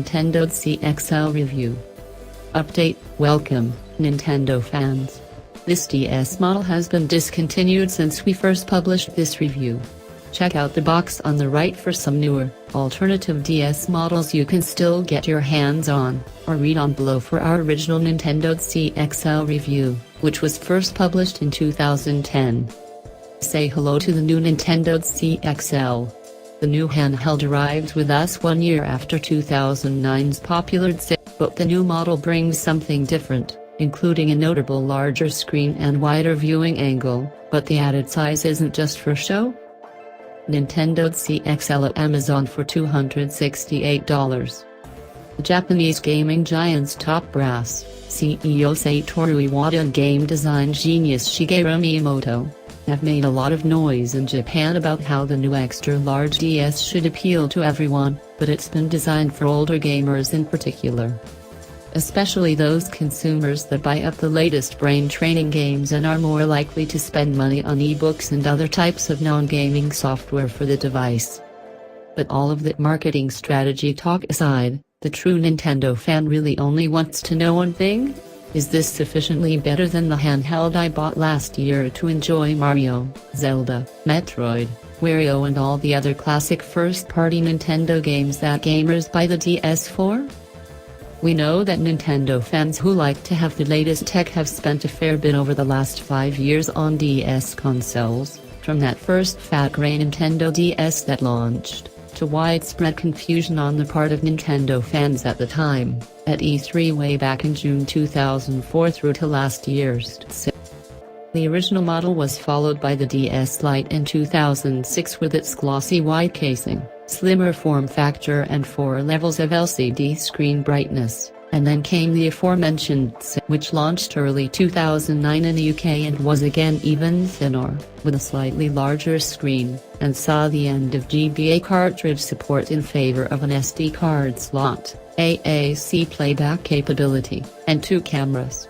Nintendo DSi XL review. Update: Welcome, Nintendo fans. This DS model has been discontinued since we first published this review. Check out the box on the right for some newer, alternative DS models you can still get your hands on, or read on below for our original Nintendo DSi XL review, which was first published in 2010. Say hello to the new Nintendo DSi XL. The new handheld arrived with us 1 year after 2009's popular DSi, but the new model brings something different, including a notable larger screen and wider viewing angle, but the added size isn't just for show. Nintendo DSi XL at Amazon for $268. The Japanese gaming giant's top brass, CEO Satoru Iwata and game design genius Shigeru Miyamoto, have made a lot of noise in Japan about how the new extra-large DS should appeal to everyone, but it's been designed for older gamers in particular. Especially those consumers that buy up the latest brain-training games and are more likely to spend money on ebooks and other types of non-gaming software for the device. But all of that marketing strategy talk aside, the true Nintendo fan really only wants to know one thing: is this sufficiently better than the handheld I bought last year to enjoy Mario, Zelda, Metroid, Wario and all the other classic first-party Nintendo games that gamers buy the DS for? We know that Nintendo fans who like to have the latest tech have spent a fair bit over the last 5 years on DS consoles, from that first fat gray Nintendo DS that launched, to widespread confusion on the part of Nintendo fans at the time, at E3 way back in June 2004 through to last year's DSi. The original model was followed by the DS Lite in 2006 with its glossy white casing, slimmer form factor and 4 levels of LCD screen brightness, and then came the aforementioned DSi, which launched early 2009 in the UK and was again even thinner, with a slightly larger screen, and saw the end of GBA cartridge support in favor of an SD card slot, AAC playback capability, and 2 cameras.